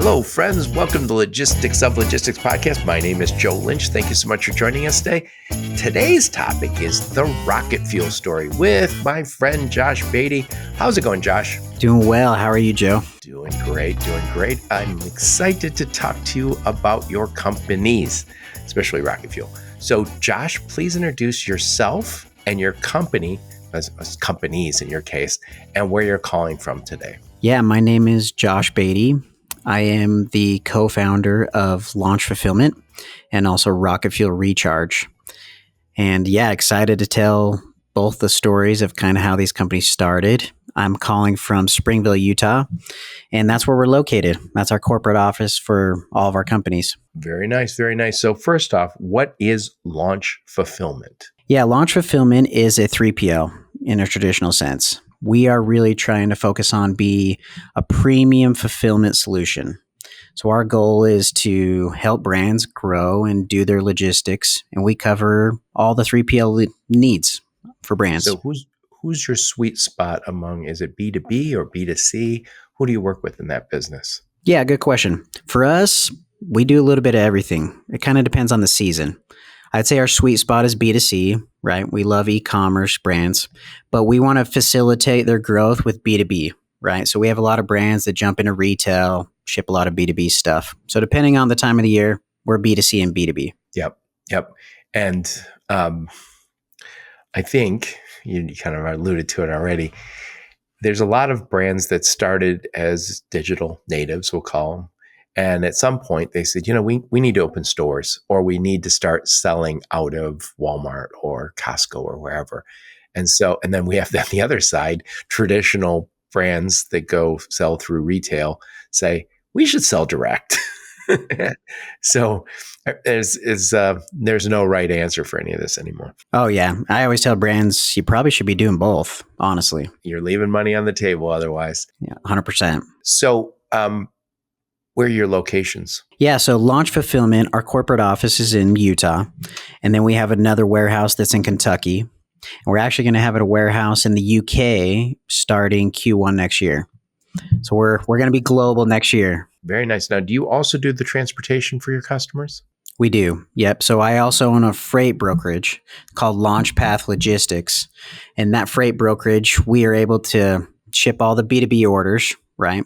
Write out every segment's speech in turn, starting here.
Hello, friends. Welcome to the Logistics of Logistics podcast. My name is Joe Lynch. Thank you so much for joining us today. Today's topic is the RocketFuel story with my friend Josh Beatty. How's it going, Josh? Doing well. How are you, Joe? Doing great. I'm excited to talk to you about your companies, especially RocketFuel. So, Josh, please introduce yourself and your company, as companies in your case, and where you're calling from today. Yeah, my name is Josh Beatty. I am the co-founder of Launch Fulfillment and also RocketFuel Recharge. And yeah, excited to tell both the stories of kind of how these companies started. I'm calling from Springville, Utah, and that's where we're located. That's our corporate office for all of our companies. Very nice, very nice. So first off, what is Launch Fulfillment? Yeah, Launch Fulfillment is a 3PL in a traditional sense. We are really trying to focus on be a premium fulfillment solution. So our goal is to help brands grow and do their logistics, and we cover all the 3PL needs for brands. So who's your sweet spot among, is it B2B or B2C? Who do you work with in that business? Yeah, good question. For us, we do a little bit of everything. It kind of depends on the season. I'd say our sweet spot is B2C, right? We love e-commerce brands, but we want to facilitate their growth with B2B, right? So we have a lot of brands that jump into retail, ship a lot of B2B stuff. So depending on the time of the year, we're B2C and B2B. Yep. And I think you kind of alluded to it already. There's a lot of brands that started as digital natives, we'll call them. And at some point they said, we need to open stores, or we need to start selling out of Walmart or Costco or wherever. And then we have the other side, traditional brands that go sell through retail say, we should sell direct. So there's no right answer for any of this anymore. Oh yeah. I always tell brands, you probably should be doing both, honestly. You're leaving money on the table otherwise. Yeah, 100%. So, where are your locations? Yeah, so Launch Fulfillment, our corporate office is in Utah, and then we have another warehouse that's in Kentucky. And we're actually going to have a warehouse in the UK starting Q1 next year. So we're going to be global next year. Very nice. Now, do you also do the transportation for your customers? We do. Yep. So I also own a freight brokerage called LaunchPath Logistics. And that freight brokerage, we are able to ship all the B2B orders, right?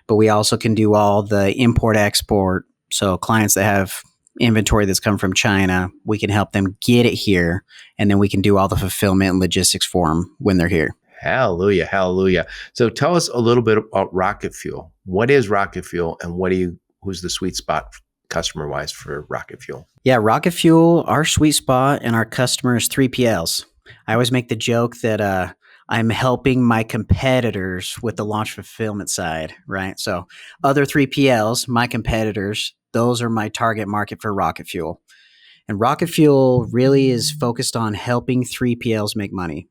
But we also can do all the import-export. So clients that have inventory that's come from China, we can help them get it here, and then we can do all the fulfillment and logistics for them when they're here. Hallelujah. So tell us a little bit about RocketFuel. What is RocketFuel, and who's the sweet spot customer-wise for RocketFuel? Yeah, RocketFuel, our sweet spot and our customers 3PLs. I always make the joke that I'm helping my competitors with the launch fulfillment side, right? So other 3PLs, my competitors, those are my target market for RocketFuel. And RocketFuel really is focused on helping 3PLs make money.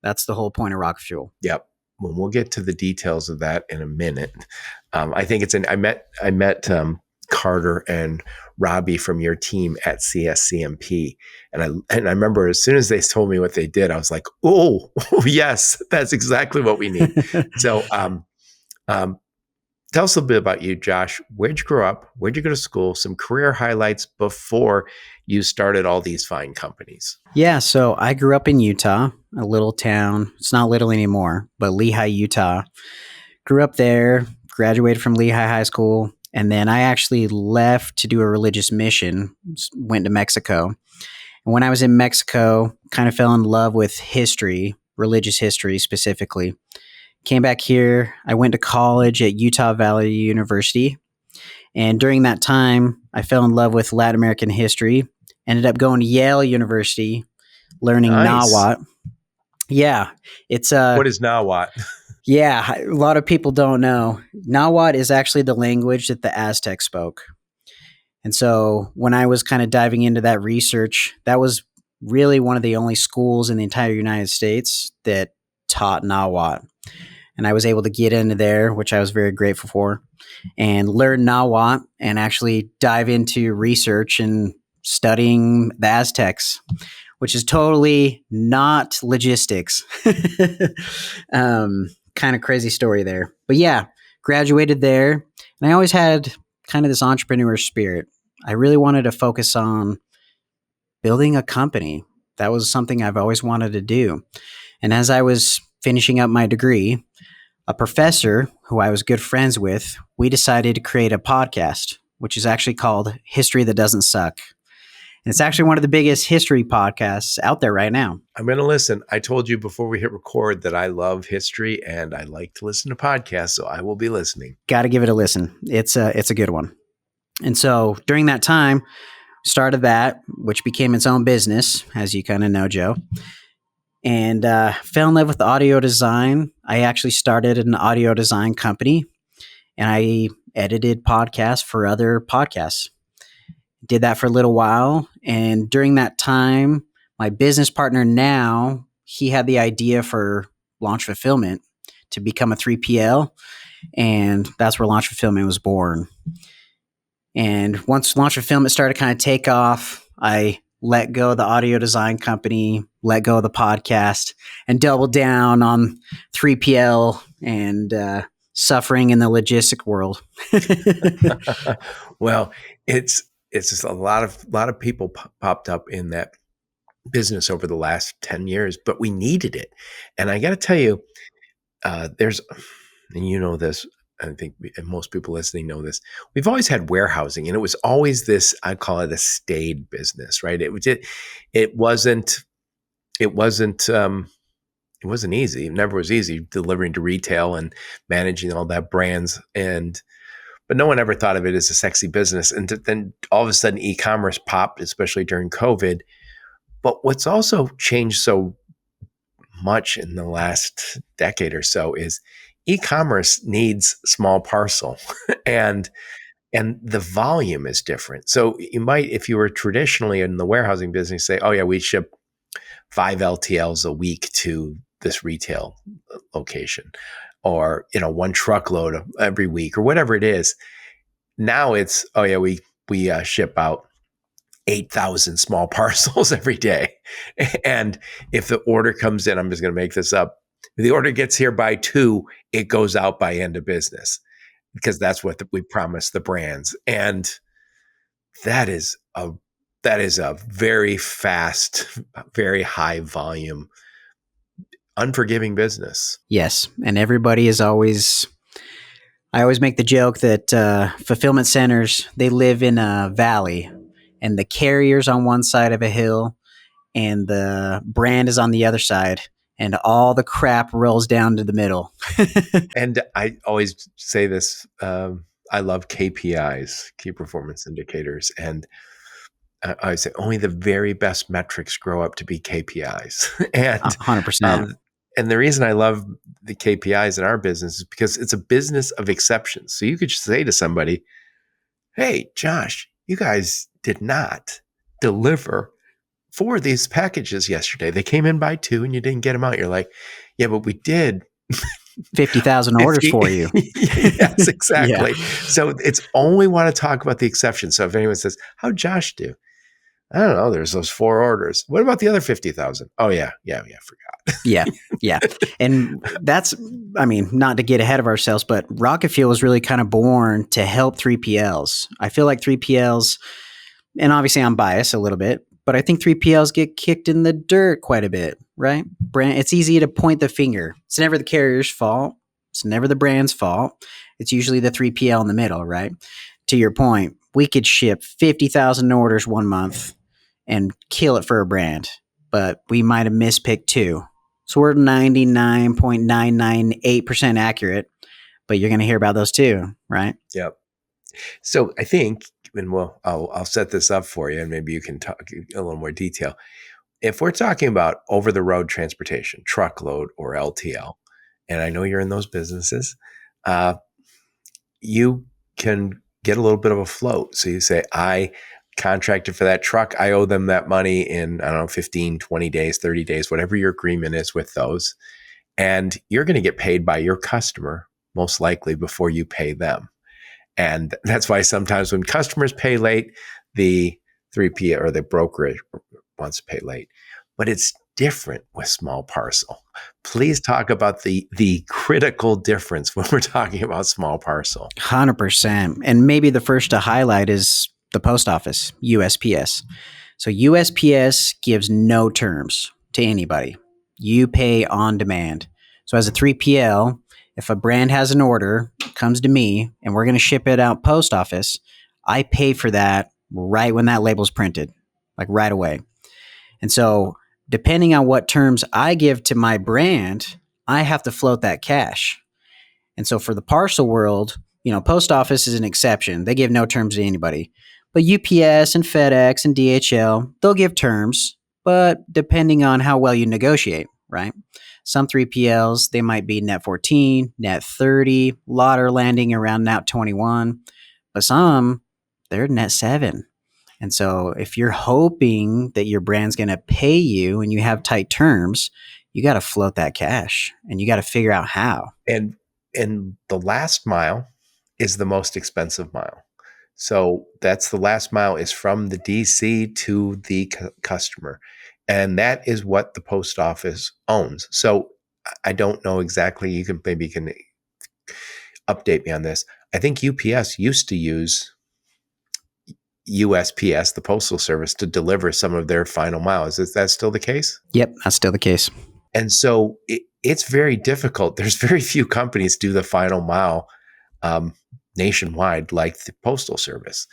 That's the whole point of RocketFuel. Yep. Well, we'll get to the details of that in a minute. I think I met Carter and Robbie from your team at CSCMP. And I remember as soon as they told me what they did, I was like, oh yes, that's exactly what we need. So tell us a little bit about you, Josh. Where'd you grow up? Where'd you go to school? Some career highlights before you started all these fine companies. Yeah, so I grew up in Utah, a little town. It's not little anymore, but Lehigh, Utah. Grew up there, graduated from Lehigh High School. And then I actually left to do a religious mission, went to Mexico. And when I was in Mexico, kind of fell in love with history, religious history specifically. Came back here. I went to college at Utah Valley University. And during that time, I fell in love with Latin American history. Ended up going to Yale University, learning Nahuatl. Yeah. What is Nahuatl? Yeah, a lot of people don't know. Nahuatl is actually the language that the Aztecs spoke. And so when I was kind of diving into that research, that was really one of the only schools in the entire United States that taught Nahuatl. And I was able to get into there, which I was very grateful for, and learn Nahuatl and actually dive into research and studying the Aztecs, which is totally not logistics. Kind of crazy story there. But yeah, graduated there. And I always had kind of this entrepreneur spirit. I really wanted to focus on building a company. That was something I've always wanted to do. And as I was finishing up my degree, a professor who I was good friends with, we decided to create a podcast, which is actually called History That Doesn't Suck. And it's actually one of the biggest history podcasts out there right now. I'm going to listen. I told you before we hit record that I love history and I like to listen to podcasts, so I will be listening. Got to give it a listen. It's a good one. And so during that time, started that, which became its own business, as you kind of know, Joe. And fell in love with audio design. I actually started an audio design company, and I edited podcasts for other podcasts. Did that for a little while, and during that time, my business partner now, he had the idea for Launch Fulfillment to become a 3PL, and that's where Launch Fulfillment was born. And once Launch Fulfillment started to kind of take off, I let go of the audio design company, let go of the podcast, and doubled down on 3PL and suffering in the logistic world. Well, it's just a lot of people popped up in that business over the last 10 years, but we needed it. And I got to tell you, there's, and you know this, I think most people listening know this. We've always had warehousing, and it was always this, I call it a staid business, right? It wasn't easy. It never was easy delivering to retail and managing all that brands. But no one ever thought of it as a sexy business. And then all of a sudden e-commerce popped, especially during COVID. But what's also changed so much in the last decade or so is e-commerce needs small parcel and the volume is different. So you might, if you were traditionally in the warehousing business, say, oh yeah, we ship 5 LTLs a week to this retail location, or 1 truckload every week, or whatever it is. Now it's, oh yeah, we ship out 8,000 small parcels every day. And if the order comes in, I'm just going to make this up, if the order gets here by 2, it goes out by end of business, because that's what we promise the brands. And that is a very fast, very high volume, unforgiving business. Yes. And everybody is always, I always make the joke that fulfillment centers, they live in a valley, and the carrier's on one side of a hill and the brand is on the other side, and all the crap rolls down to the middle. And I always say this, I love KPIs, key performance indicators. And I say only the very best metrics grow up to be KPIs. And 100%. And the reason I love the KPIs in our business is because it's a business of exceptions. So you could say to somebody, hey, Josh, you guys did not deliver 4 of these packages yesterday. They came in by 2 and you didn't get them out. You're like, yeah, but we did 50,000 orders for you. Yes, exactly. Yeah. So it's only want to talk about the exceptions. So if anyone says, how'd Josh do? I don't know. There's those 4 orders. What about the other 50,000? Oh yeah. Forgot. Yeah. And that's, I mean, not to get ahead of ourselves, but RocketFuel was really kind of born to help 3PLs. I feel like 3PLs, and obviously I'm biased a little bit, but I think 3PLs get kicked in the dirt quite a bit, right? It's easy to point the finger. It's never the carrier's fault. It's never the brand's fault. It's usually the 3PL in the middle, right? To your point, we could ship 50,000 orders one month and kill it for a brand, but we might have mispicked 2. So we're 99.998% accurate, but you're going to hear about those too, right? Yep. So I think, and I'll set this up for you, and maybe you can talk a little more detail. If we're talking about over-the-road transportation, truckload or LTL, and I know you're in those businesses, you can get a little bit of a float. So you say, I contracted for that truck. I owe them that money in, I don't know, 15, 20 days, 30 days, whatever your agreement is with those. And you're going to get paid by your customer, most likely, before you pay them. And that's why sometimes when customers pay late, the 3P or the brokerage wants to pay late. But it's different with small parcel. Please talk about the critical difference when we're talking about small parcel. 100%. And maybe the first to highlight is the post office, USPS. So USPS gives no terms to anybody. You pay on demand. So as a 3PL, if a brand has an order, comes to me, and we're going to ship it out post office, I pay for that right when that label's printed, like right away. And so depending on what terms I give to my brand, I have to float that cash. And so for the parcel world, post office is an exception. They give no terms to anybody. But UPS and FedEx and DHL, they'll give terms, but depending on how well you negotiate, right? Some 3PLs, they might be net 14, net 30, lot are landing around net 21, but some, they're net 7. And so if you're hoping that your brand's going to pay you and you have tight terms, you got to float that cash and you got to figure out how. And the last mile is the most expensive mile. So that's the last mile is from the DC to the customer. And that is what the post office owns. So I don't know exactly. You can update me on this. I think UPS used to use USPS, the Postal Service, to deliver some of their final miles. Is that still the case? Yep, that's still the case. And so it's very difficult. There's very few companies do the final mile nationwide like the Postal Service.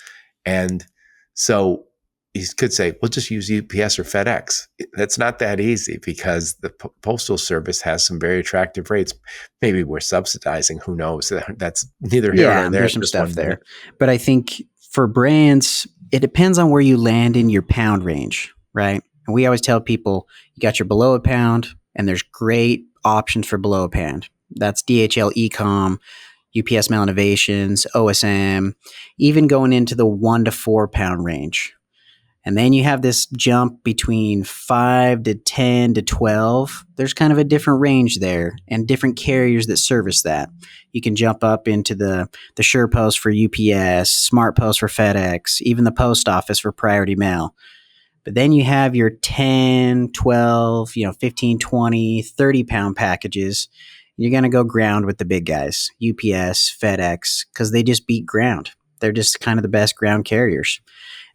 And so you could say, well, just use UPS or FedEx. That's not that easy because the Postal Service has some very attractive rates. Maybe we're subsidizing. Who knows? That's neither here nor there. There's some stuff there. But I think for brands, it depends on where you land in your pound range, right? And we always tell people, you got your below a pound, and there's great options for below a pound. That's DHL Ecom, UPS Mail Innovations, OSM, even going into the 1 to 4 pound range. And then you have this jump between 5 to 10 to 12. There's kind of a different range there and different carriers that service that. You can jump up into the SurePost for UPS, SmartPost for FedEx, even the post office for Priority Mail. But then you have your 10, 12, 15, 20, 30 pound packages. You're going to go ground with the big guys, UPS, FedEx, because they just beat ground. They're just kind of the best ground carriers.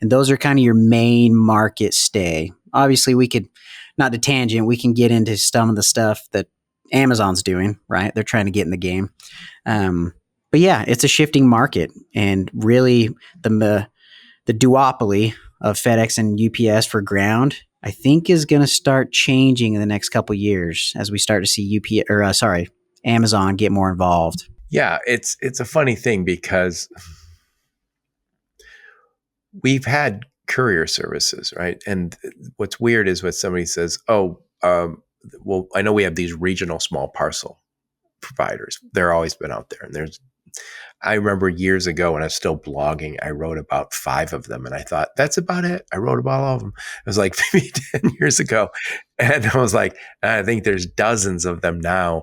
And those are kind of your main market stay. Obviously, we could, not to tangent, we can get into some of the stuff that Amazon's doing, right? They're trying to get in the game. But yeah, it's a shifting market. And really, the duopoly of FedEx and UPS for ground, I think is going to start changing in the next couple of years as we start to see Amazon get more involved. Yeah, it's a funny thing because we've had courier services, right? And what's weird is when somebody says, well, I know we have these regional small parcel providers. They're always been out there. And I remember years ago when I was still blogging, I wrote about 5 of them. And I thought, that's about it. I wrote about all of them. It was like maybe 10 years ago. And I was like, I think there's dozens of them now.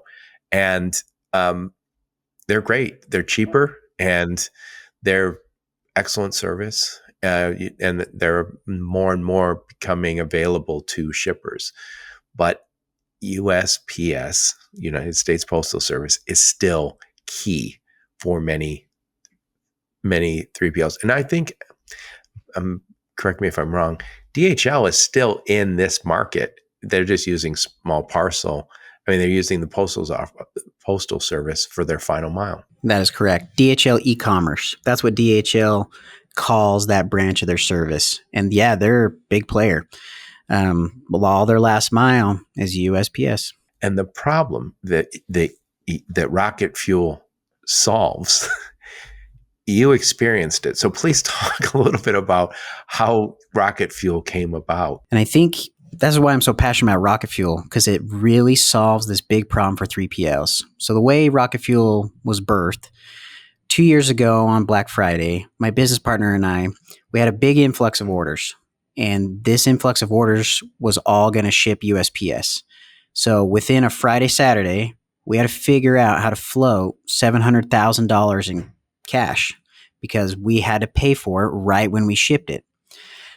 And they're great. They're cheaper and they're excellent service. And they're more and more becoming available to shippers. But USPS, United States Postal Service, is still key for many 3PLs. And I think, correct me if I'm wrong, DHL is still in this market. They're just using small parcel. I mean, they're using the Postal Service for their final mile. That is correct. DHL e-commerce. That's what DHL calls that branch of their service. And yeah, they're a big player. All their last mile is USPS. And the problem that RocketFuel solves, you experienced it. So please talk a little bit about how RocketFuel came about. And I think that's why I'm so passionate about RocketFuel, because it really solves this big problem for 3PLs. So the way RocketFuel was birthed, 2 years ago on Black Friday, my business partner and I, we had a big influx of orders. And this influx of orders was all going to ship USPS. So within a Friday, Saturday, we had to figure out how to float $700,000 in cash because we had to pay for it right when we shipped it.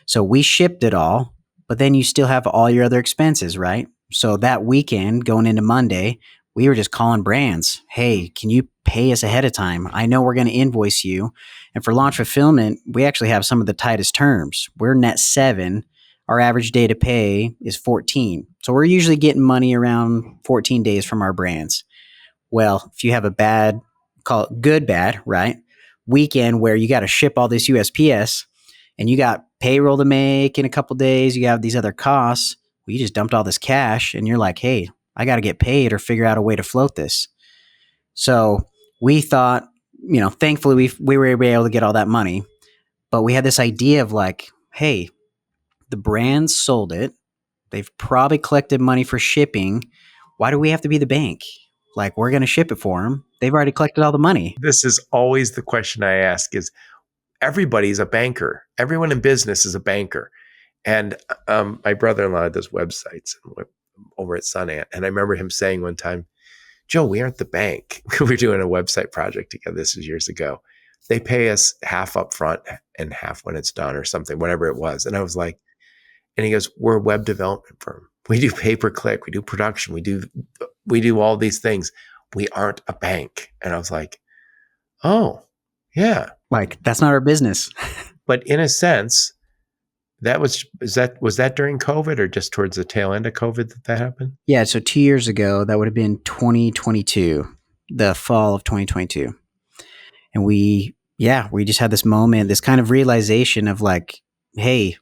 So we shipped it all, but then you still have all your other expenses, right? So that weekend going into Monday, we were just calling brands. Hey, can you pay us ahead of time? I know we're going to invoice you. And for launch fulfillment, we actually have some of the tightest terms. We're net 7. Our average day to pay is 14. So we're usually getting money around 14 days from our brands. Well, if you have a bad, call it good bad, right? Weekend where you got to ship all this USPS and you got payroll to make in a couple days, you have these other costs. Well, you just dumped all this cash and you're like, hey, I got to get paid or figure out a way to float this. So we thought, thankfully we were able to get all that money, but we had this idea of like, hey, the brands sold it. They've probably collected money for shipping. Why do we have to be the bank? Like, we're going to ship it for them. They've already collected all the money. This is always the question I ask is everybody's a banker. Everyone in business is a banker. And my brother-in-law does websites over at Sunant. And I remember him saying one time, Joe, we aren't the bank. We were doing a website project together. This was years ago. They pay us half up front and half when it's done or something, whatever it was. And I was like, and he goes, we're a web development firm. We do pay-per-click. We do production. We do all these things. We aren't a bank. And I was like, oh, yeah. Like, that's not our business. But in a sense, was that during COVID or just towards the tail end of COVID that happened? Yeah. So 2 years ago, that would have been 2022, the fall of 2022. And we just had this moment, this kind of realization of like, hey,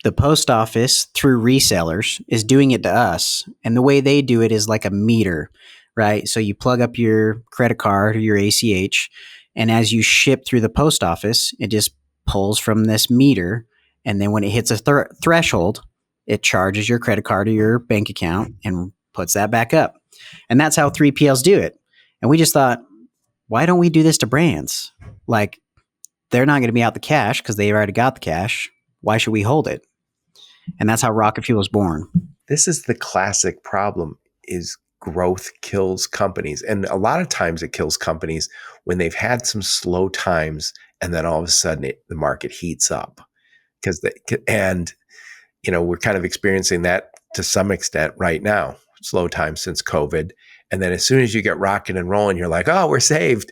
the post office through resellers is doing it to us. And the way they do it is like a meter, right? So you plug up your credit card or your ACH, and as you ship through the post office, it just pulls from this meter. And then when it hits a threshold, it charges your credit card or your bank account and puts that back up. And that's how 3PLs do it. And we just thought, why don't we do this to brands? Like, they're not going to be out the cash because they've already got the cash. Why should we hold it? And that's how RocketFuel was born. This is the classic problem is growth kills companies. And a lot of times it kills companies when they've had some slow times and then all of a sudden the market heats up. We're kind of experiencing that to some extent right now, slow time since COVID. And then as soon as you get rocking and rolling, you're like, oh, we're saved.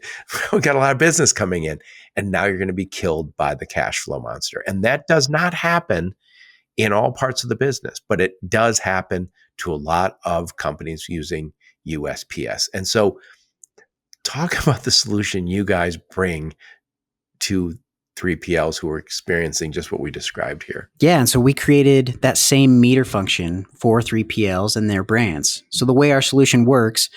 We got a lot of business coming in. And now you're going to be killed by the cash flow monster. And that does not happen in all parts of the business, but it does happen to a lot of companies using USPS. And so talk about the solution you guys bring to 3PLs who are experiencing just what we described here. Yeah, and so we created that same meter function for 3PLs and their brands. So the way our solution works,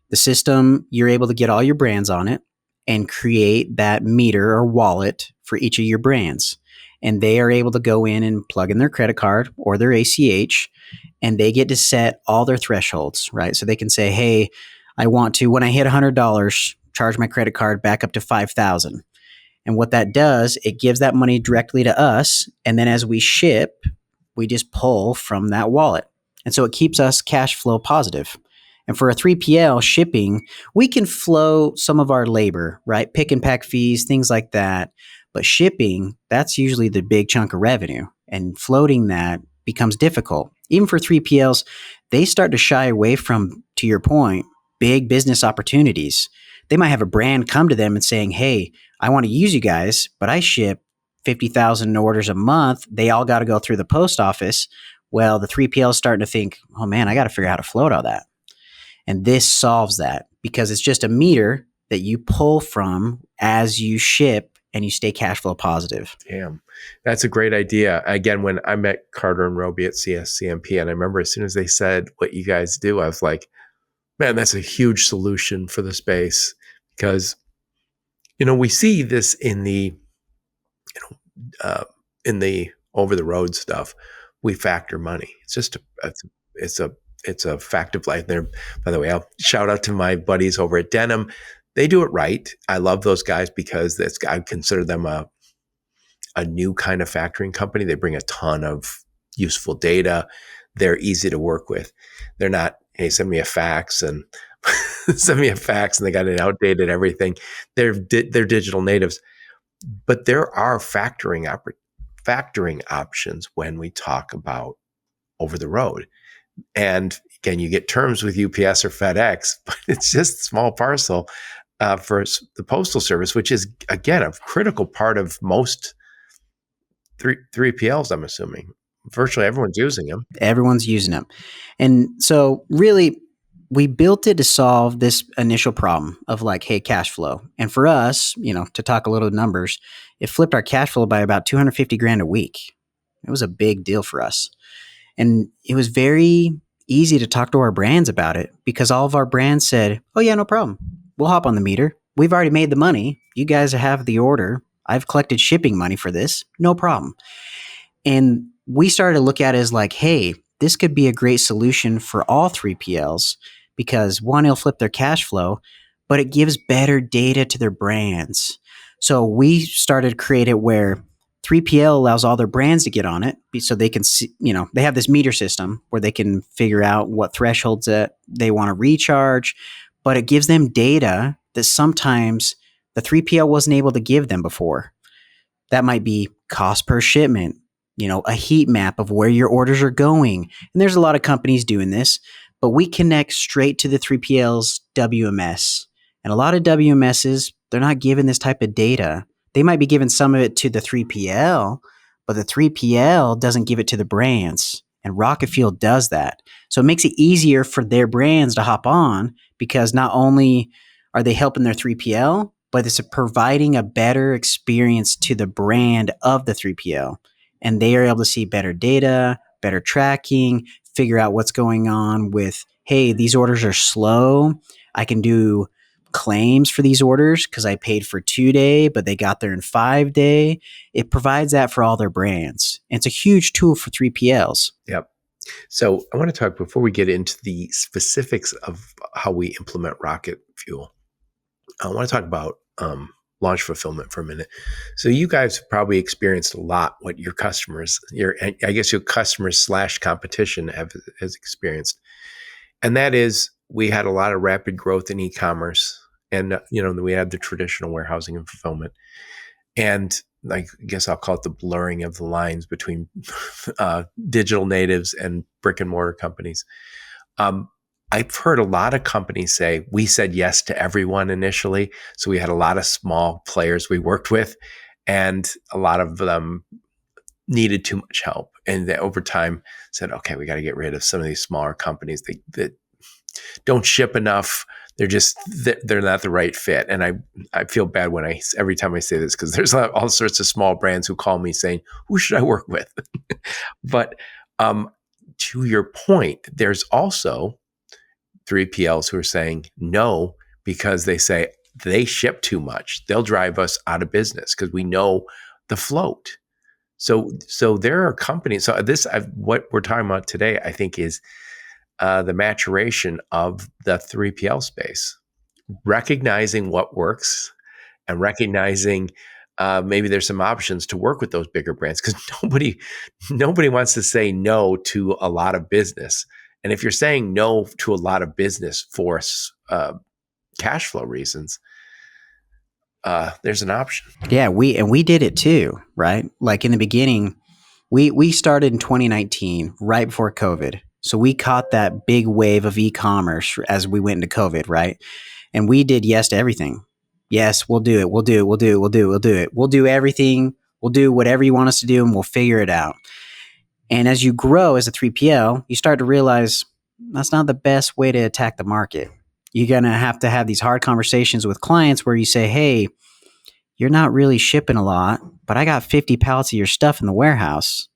the system, you're able to get all your brands on it and create that meter or wallet for each of your brands. And they are able to go in and plug in their credit card or their ACH, and they get to set all their thresholds, right? So they can say, hey, I want to, when I hit $100, charge my credit card back up to $5,000. And what that does, it gives that money directly to us. And then as we ship, we just pull from that wallet. And so it keeps us cash flow positive. And for a 3PL shipping, we can flow some of our labor, right? Pick and pack fees, things like that. But shipping, that's usually the big chunk of revenue. And floating that becomes difficult. Even for 3PLs, they start to shy away from, to your point, big business opportunities. They might have a brand come to them and saying, hey, I want to use you guys, but I ship 50,000 orders a month. They all got to go through the post office. Well, the 3PL is starting to think, oh man, I got to figure out how to float all that. And this solves that because it's just a meter that you pull from as you ship and you stay cash flow positive. Damn, that's a great idea. Again, when I met Carter and Roby at CSCMP, and I remember as soon as they said what you guys do, I was like, man, that's a huge solution for the space because, we see this in the over the road stuff. We factor money. It's just it's a fact of life. There, by the way, I'll shout out to my buddies over at Denim. They do it right. I love those guys because I consider them a new kind of factoring company. They bring a ton of useful data. They're easy to work with. They're not, hey, send me a fax and they got an outdated everything. They're digital natives, but there are factoring options when we talk about over the road. And again, you get terms with UPS or FedEx, but it's just small parcel for the postal service, which is, again, a critical part of most 3PLs, I'm assuming. Virtually everyone's using them. Everyone's using them. And so really we built it to solve this initial problem of like, hey, cash flow. And for us, to talk a little numbers, it flipped our cash flow by about 250 grand a week. It was a big deal for us. And it was very easy to talk to our brands about it because all of our brands said, oh yeah, no problem. We'll hop on the meter. We've already made the money. You guys have the order. I've collected shipping money for this. No problem. And we started to look at it as like, hey, this could be a great solution for all 3PLs because one, it'll flip their cash flow, but it gives better data to their brands. So we started to create it where 3PL allows all their brands to get on it so they can see, they have this meter system where they can figure out what thresholds that they want to recharge, but it gives them data that sometimes the 3PL wasn't able to give them before. That might be cost per shipment, a heat map of where your orders are going. And there's a lot of companies doing this, but we connect straight to the 3PL's WMS. And a lot of WMSs, they're not given this type of data. They might be giving some of it to the 3PL, but the 3PL doesn't give it to the brands. And RocketFuel does that. So it makes it easier for their brands to hop on because not only are they helping their 3PL, but it's providing a better experience to the brand of the 3PL. And they are able to see better data, better tracking, figure out what's going on with, hey, these orders are slow. I can do claims for these orders because I paid for 2-day, but they got there in 5-day. It provides that for all their brands. And it's a huge tool for 3PLs. Yep. So I want to talk, before we get into the specifics of how we implement RocketFuel, I want to talk about launch fulfillment for a minute. So you guys have probably experienced a lot what your customers, your customers / competition has experienced. And that is, we had a lot of rapid growth in e-commerce, and we had the traditional warehousing and fulfillment. And I guess I'll call it the blurring of the lines between digital natives and brick and mortar companies. I've heard a lot of companies say, we said yes to everyone initially. So we had a lot of small players we worked with, and a lot of them needed too much help. And they, over time, said, okay, we got to get rid of some of these smaller companies that don't ship enough. They're not the right fit. And I feel bad when every time I say this, because there's all sorts of small brands who call me saying, who should I work with? But to your point, there's also 3PLs who are saying no because they say they ship too much. They'll drive us out of business because we know the float. So there are companies. So what we're talking about today, I think, is the maturation of the 3PL space, recognizing what works and recognizing maybe there's some options to work with those bigger brands, because nobody wants to say no to a lot of business. And if you're saying no to a lot of business for cash flow reasons, there's an option. Yeah, we did it too, right? Like in the beginning, we started in 2019, right before COVID. So we caught that big wave of e-commerce as we went into COVID, right? And we did yes to everything. Yes, we'll do it. We'll do it. We'll do it. We'll do it. We'll do it. We'll do everything. We'll do whatever you want us to do, and we'll figure it out. And as you grow as a 3PL, you start to realize that's not the best way to attack the market. You're going to have these hard conversations with clients where you say, hey, you're not really shipping a lot, but I got 50 pallets of your stuff in the warehouse.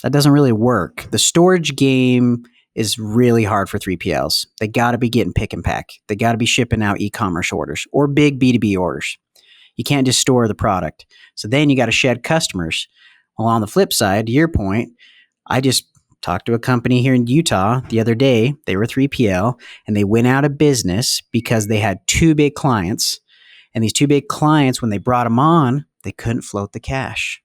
That doesn't really work. The storage game is really hard for 3PLs. They got to be getting pick and pack. They got to be shipping out e-commerce orders or big B2B orders. You can't just store the product. So then you got to shed customers. Well, on the flip side, to your point, I just talked to a company here in Utah the other day. They were 3PL and they went out of business because they had 2 big clients. And these 2 big clients, when they brought them on, they couldn't float the cash.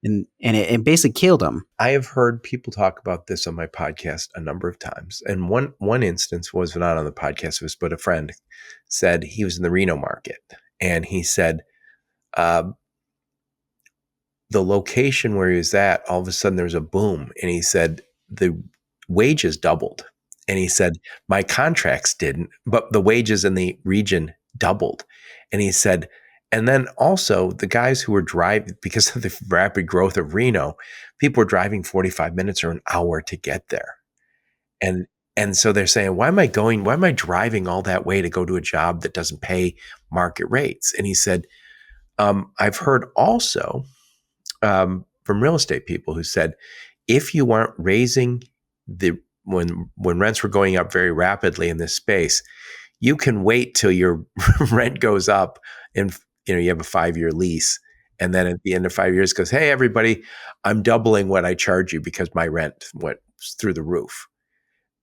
And it basically killed them. I have heard people talk about this on my podcast a number of times. And one instance was not on the podcast, but a friend said he was in the Reno market. And he said the location where he was at, all of a sudden there was a boom. And he said the wages doubled. And he said, my contracts didn't, but the wages in the region doubled. And he said, and then also the guys who were driving, because of the rapid growth of Reno, people were driving 45 minutes or an hour to get there. And and so they're saying, why am I driving all that way to go to a job that doesn't pay market rates? And he said, I've heard also from real estate people who said, if you aren't raising the when rents were going up very rapidly in this space, you can wait till your rent goes up and you have a 5-year lease. And then at the end of 5 years goes, hey, everybody, I'm doubling what I charge you because my rent went through the roof.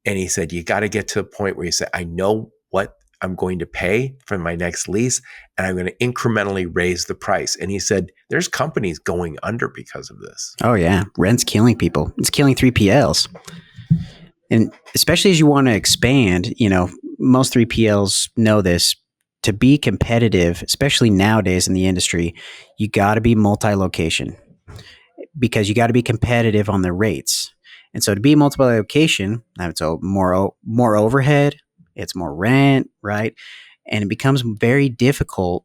And he said, you got to get to a point where you say, I know what I'm going to pay for my next lease, and I'm going to incrementally raise the price. And he said, there's companies going under because of this. Oh, yeah. Rent's killing people. It's killing 3PLs. And especially as you want to expand, most 3PLs know this. To be competitive, especially nowadays in the industry, you got to be multi-location because you got to be competitive on the rates. And so to be multi-location, that's more overhead, it's more rent, right? And it becomes very difficult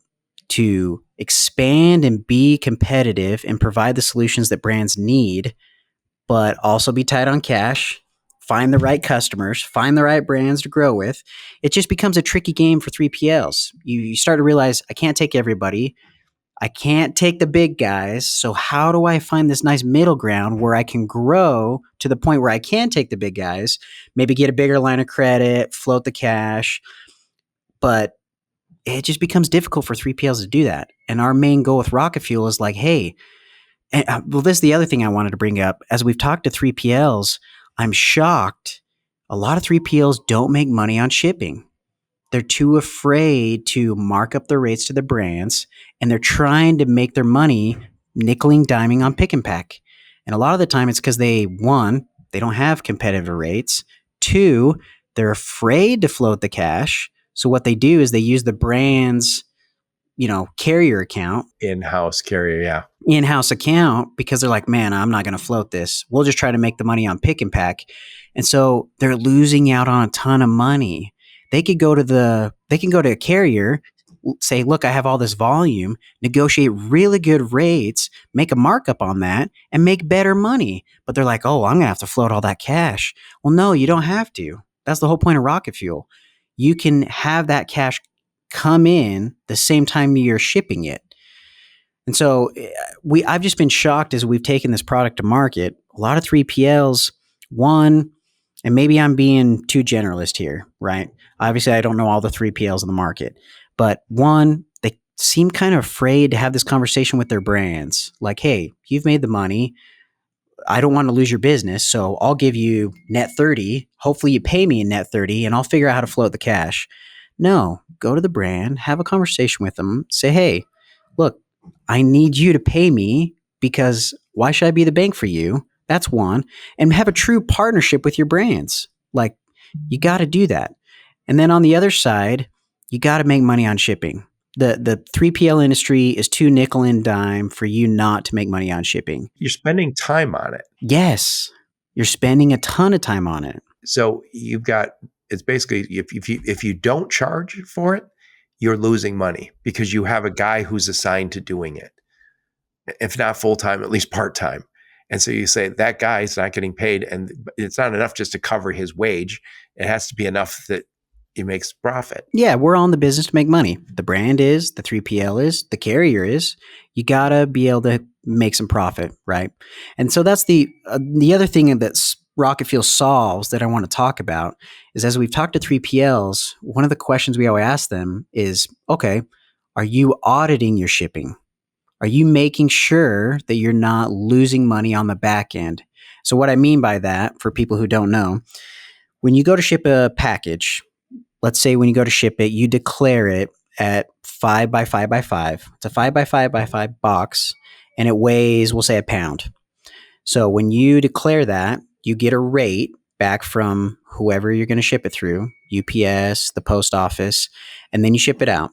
to expand and be competitive and provide the solutions that brands need, but also be tight on cash, find the right customers, find the right brands to grow with. It just becomes a tricky game for 3PLs. You start to realize, I can't take everybody. I can't take the big guys. So how do I find this nice middle ground where I can grow to the point where I can take the big guys, maybe get a bigger line of credit, float the cash, but it just becomes difficult for 3PLs to do that. And our main goal with RocketFuel is like, hey, this is the other thing I wanted to bring up. As we've talked to 3PLs, I'm shocked. A lot of 3PLs don't make money on shipping. They're too afraid to mark up the rates to the brands, and they're trying to make their money nickeling, diming on pick and pack. And a lot of the time it's because one, they don't have competitive rates. Two, they're afraid to float the cash. So what they do is they use the brand's, carrier account. In-house carrier, yeah. In-house account, because they're like, man, I'm not going to float this. We'll just try to make the money on pick and pack. And so they're losing out on a ton of money. They can go to a carrier, say, look, I have all this volume, negotiate really good rates, make a markup on that, and make better money. But they're like, oh, I'm going to have to float all that cash. Well, no, you don't have to. That's the whole point of RocketFuel. You can have that cash come in the same time you're shipping it. And so I've just been shocked as we've taken this product to market. A lot of 3PLs, one, and maybe I'm being too generalist here, right? Obviously, I don't know all the 3PLs in the market, but one, they seem kind of afraid to have this conversation with their brands. Like, hey, you've made the money. I don't want to lose your business, so I'll give you net 30. Hopefully you pay me in net 30 and I'll figure out how to float the cash. No, go to the brand, have a conversation with them, say, hey, look, I need you to pay me because why should I be the bank for you? That's one. And have a true partnership with your brands. Like, you got to do that. And then on the other side, you got to make money on shipping. The 3PL industry is too nickel and dime for you not to make money on shipping. You're spending time on it. Yes, you're spending a ton of time on it. So it's basically, if you don't charge for it, you're losing money because you have a guy who's assigned to doing it. If not full-time, at least part-time. And so you say that guy's not getting paid, and it's not enough just to cover his wage. It has to be enough that he makes profit. Yeah, we're all in the business to make money. The brand is, the 3PL is, the carrier is. You got to be able to make some profit, right? And so that's the other thing that RocketFuel solves that I want to talk about is, as we've talked to 3PLs, one of the questions we always ask them is, okay, are you auditing your shipping? Are you making sure that you're not losing money on the back end? So what I mean by that, for people who don't know, when you go to ship a package, let's say when you go to ship it, you declare it at 5 by 5 by 5. It's a 5 by 5 by 5 box, and it weighs, we'll say, a pound. So when you declare that, you get a rate back from whoever you're going to ship it through, UPS, the post office, and then you ship it out.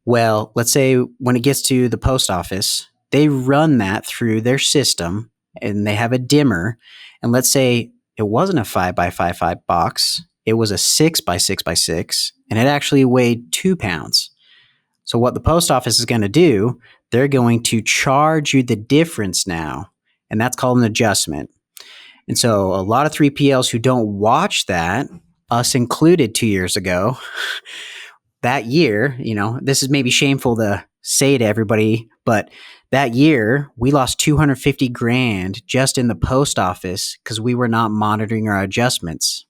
Well, let's say when it gets to the post office, they run that through their system and they have a dimmer. And let's say it wasn't a 5x5x box. It was a 6x6x6, and it actually weighed 2 pounds. So what the post office is going to do, they're going to charge you the difference now, and that's called an adjustment. And so a lot of 3PLs who don't watch that, us included 2 years ago, that year, this is maybe shameful to say to everybody, but that year we lost 250 grand just in the post office because we were not monitoring our adjustments.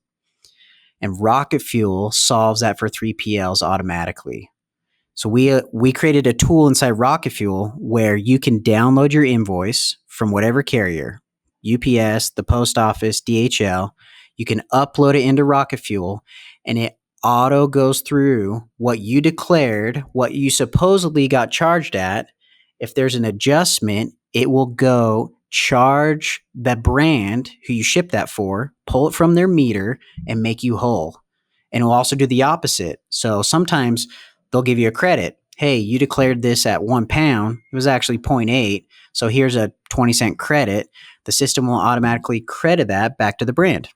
And RocketFuel solves that for 3PLs automatically. So we created a tool inside RocketFuel where you can download your invoice from whatever carrier, UPS, the post office, DHL. You can upload it into RocketFuel, and it auto goes through what you declared, what you supposedly got charged at. If there's an adjustment, it will go charge the brand who you ship that for, pull it from their meter, and make you whole. And it will also do the opposite. So sometimes they'll give you a credit. Hey, you declared this at 1 pound. It was actually 0.8. So here's a 20-cent credit. The system will automatically credit that back to the brand.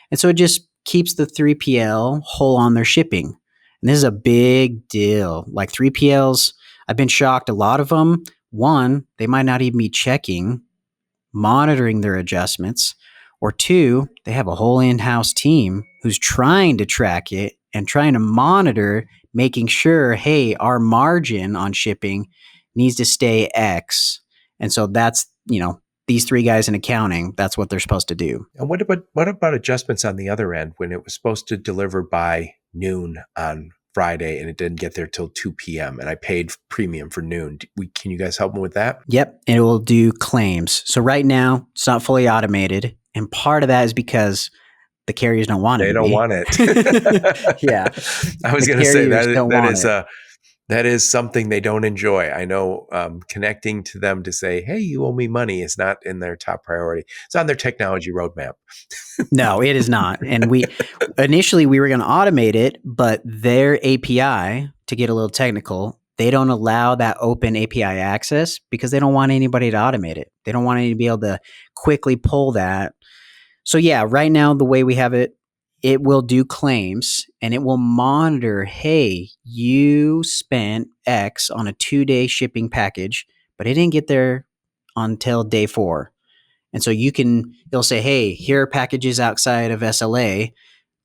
And so it just keeps the 3PL whole on their shipping. And this is a big deal. Like 3PLs, I've been shocked. A lot of them, one, they might not even be checking, monitoring their adjustments. Or two, they have a whole in-house team who's trying to track it and trying to monitor, making sure, hey, our margin on shipping needs to stay X. And so that's, these three guys in accounting, that's what they're supposed to do. And what about adjustments on the other end when it was supposed to deliver by noon on Friday and it didn't get there till 2 p.m. and I paid premium for noon? Can you guys help me with that? Yep. And it will do claims. So right now it's not fully automated. And part of that is because the carriers don't want it. They don't want it. Yeah. I was going to say that is something they don't enjoy. I know connecting to them to say, hey, you owe me money is not in their top priority. It's on their technology roadmap. No, it is not. And initially we were going to automate it, but their API, to get a little technical, they don't allow that open API access because they don't want anybody to automate it. They don't want anybody to be able to quickly pull that. So yeah, right now the way we have it, it will do claims and it will monitor, hey, you spent X on a 2-day shipping package, but it didn't get there until day 4. And so it'll say, hey, here are packages outside of SLA,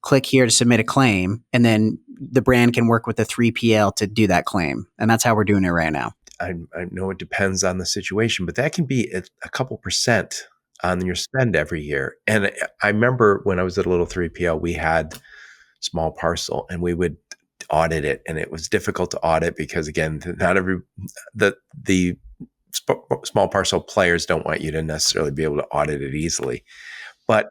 click here to submit a claim. And then the brand can work with the 3PL to do that claim. And that's how we're doing it right now. I know it depends on the situation, but that can be a couple percent on your spend every year. And I remember when I was at a little 3PL, we had small parcel and we would audit it. And it was difficult to audit because, again, not the small parcel players don't want you to necessarily be able to audit it easily. But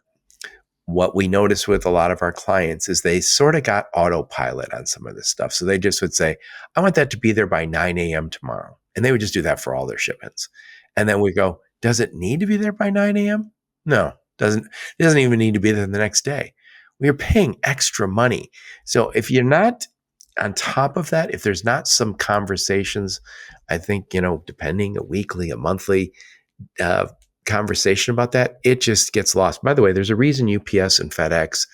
what we noticed with a lot of our clients is they sort of got autopilot on some of this stuff. So they just would say, I want that to be there by 9 a.m. tomorrow. And they would just do that for all their shipments. And then we go, does it need to be there by 9 a.m.? No, it doesn't even need to be there the next day. We are paying extra money. So if you're not on top of that, if there's not some conversations, I think, depending a weekly, a monthly conversation about that, it just gets lost. By the way, there's a reason UPS and FedEx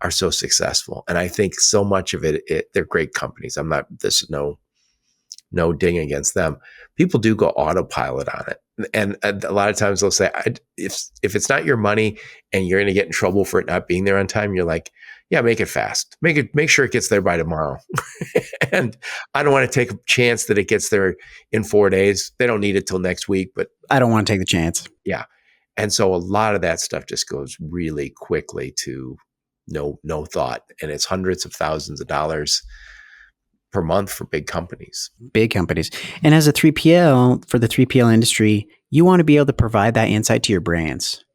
are so successful. And I think so much of it they're great companies. This is no ding against them. People do go autopilot on it. And a lot of times they'll say, if it's not your money and you're going to get in trouble for it not being there on time, you're like, yeah, make it fast. Make sure it gets there by tomorrow. And I don't want to take a chance that it gets there in 4 days. They don't need it till next week, but I don't want to take the chance. Yeah. And so a lot of that stuff just goes really quickly to no thought. And it's hundreds of thousands of dollars per month for big companies. Big companies. And as a 3PL, for the 3PL industry, you want to be able to provide that insight to your brands.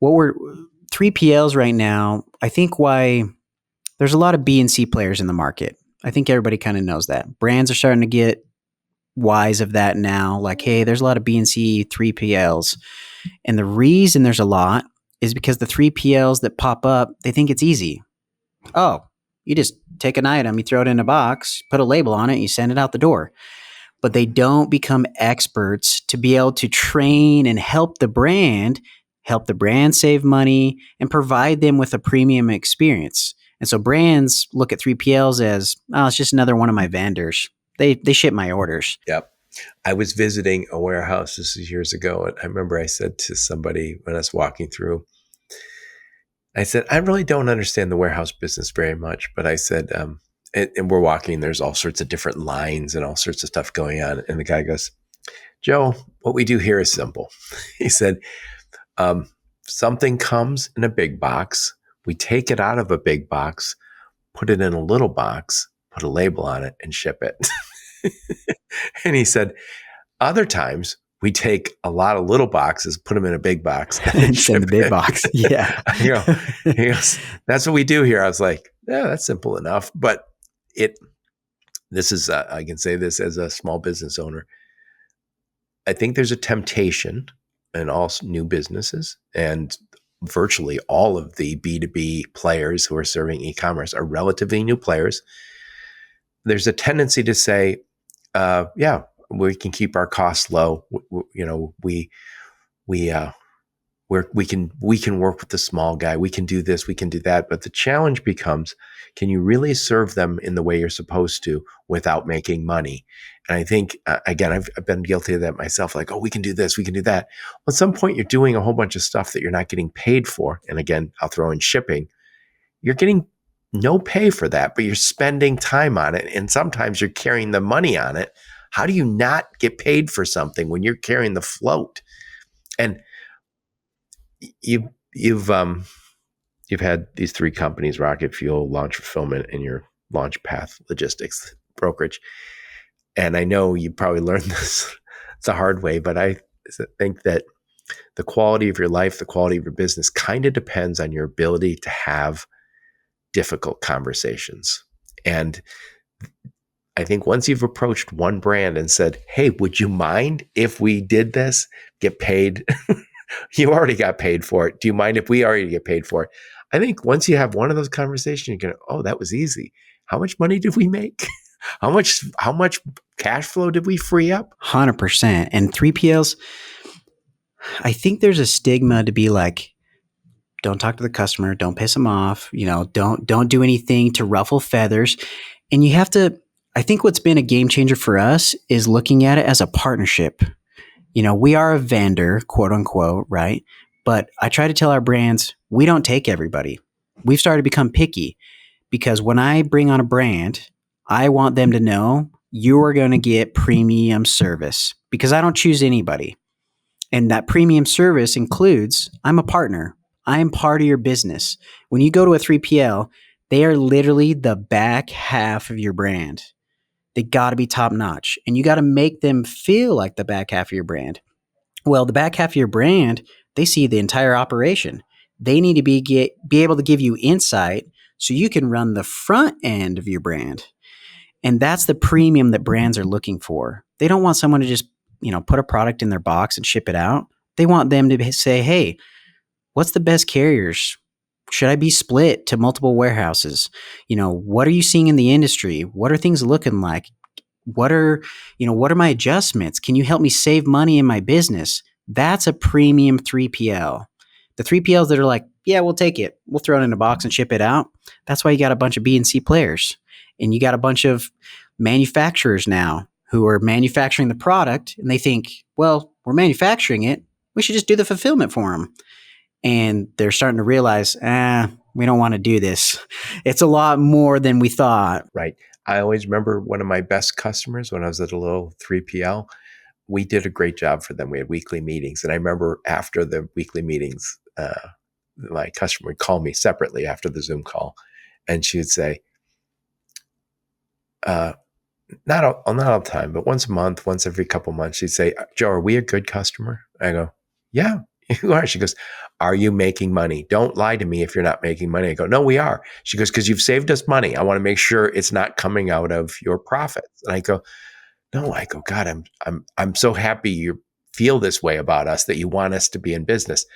3PLs right now, I think why there's a lot of B and C players in the market. I think everybody kind of knows that. Brands are starting to get wise of that now. Like, hey, there's a lot of B and C 3PLs. And the reason there's a lot is because the 3PLs that pop up, they think it's easy. Oh, you just take an item, you throw it in a box, put a label on it, and you send it out the door. But they don't become experts to be able to train and help the brand. help the brand save money, and provide them with a premium experience. And so brands look at 3PLs as, oh, it's just another one of my vendors. They ship my orders. Yep. I was visiting a warehouse, this is years ago, and I remember I said to somebody when I was walking through, I said, I really don't understand the warehouse business very much, but I said, and we're walking, there's all sorts of different lines and all sorts of stuff going on. And the guy goes, Joe, what we do here is simple. He said, something comes in a big box. We take it out of a big box, put it in a little box, put a label on it, and ship it. And he said, other times we take a lot of little boxes, put them in a big box, and send the big box. Yeah. He goes, that's what we do here. I was like, yeah, that's simple enough. But this is, I can say this as a small business owner. I think there's a temptation in all new businesses, and virtually all of the B2B players who are serving e-commerce are relatively new players. There's a tendency to say, yeah, we can keep our costs low. We can work with the small guy. We can do this, we can do that. But the challenge becomes, can you really serve them in the way you're supposed to without making money? And I think, again, I've been guilty of that myself. Like, oh, we can do this, we can do that. Well, at some point, you're doing a whole bunch of stuff that you're not getting paid for. And again, I'll throw in shipping. You're getting no pay for that, but you're spending time on it. And sometimes you're carrying the money on it. How do you not get paid for something when you're carrying the float? And you've had these three companies, RocketFuel, Launch Fulfillment, and your LaunchPath Logistics brokerage. And I know you probably learned this the hard way, but I think that the quality of your life, the quality of your business kind of depends on your ability to have difficult conversations. And I think once you've approached one brand and said, hey, would you mind if we did this, get paid? You already got paid for it. Do you mind if we already get paid for it? I think once you have one of those conversations, you're going to, oh, that was easy. How much money did we make? How much cash flow did we free up? 100%. And 3PLs, I think there's a stigma to be like, don't talk to the customer, don't piss them off, don't do anything to ruffle feathers. And you have to, I think what's been a game changer for us is looking at it as a partnership. We are a vendor, quote unquote, right? But I try to tell our brands, we don't take everybody. We've started to become picky because when I bring on a brand, I want them to know you are going to get premium service because I don't choose anybody. And that premium service includes, I'm a partner. I am part of your business. When you go to a 3PL, they are literally the back half of your brand. They got to be top notch, and you got to make them feel like the back half of your brand. Well, the back half of your brand, they see the entire operation. They need to be able to give you insight so you can run the front end of your brand. And that's the premium that brands are looking for. They don't want someone to just, put a product in their box and ship it out. They want them to say, hey, what's the best carriers? Should I be split to multiple warehouses? What are you seeing in the industry? What are things looking like? What are my adjustments? Can you help me save money in my business? That's a premium 3PL. The 3PLs that are like, yeah, we'll take it. We'll throw it in a box and ship it out. That's why you got a bunch of B and C players. And you got a bunch of manufacturers now who are manufacturing the product. And they think, well, we're manufacturing it. We should just do the fulfillment for them. And they're starting to realize, we don't want to do this. It's a lot more than we thought. Right. I always remember one of my best customers when I was at a little 3PL. We did a great job for them. We had weekly meetings. And I remember after the weekly meetings, my customer would call me separately after the Zoom call. And she would say, not all the time, but once a month, once every couple months, she'd say, Joe, are we a good customer? I go, yeah. You are. She goes, are you making money? Don't lie to me if you're not making money. I go, no, we are. She goes, because you've saved us money. I want to make sure it's not coming out of your profits. And I go, no. I go, God, I'm so happy you feel this way about us, that you want us to be in business.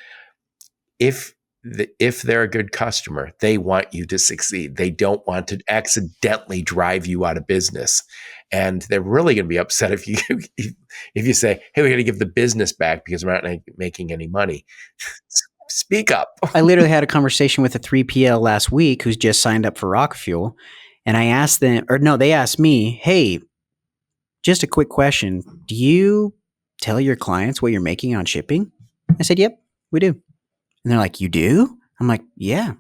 If if they're a good customer, they want you to succeed. They don't want to accidentally drive you out of business. And they're really going to be upset if you if you say, "Hey, we got to give the business back because we're not making any money." Speak up. I literally had a conversation with a 3PL last week who's just signed up for RocketFuel. And I asked them, or no, they asked me, hey, just a quick question. Do you tell your clients what you're making on shipping? I said, yep, we do. And they're like, you do? I'm like, yeah.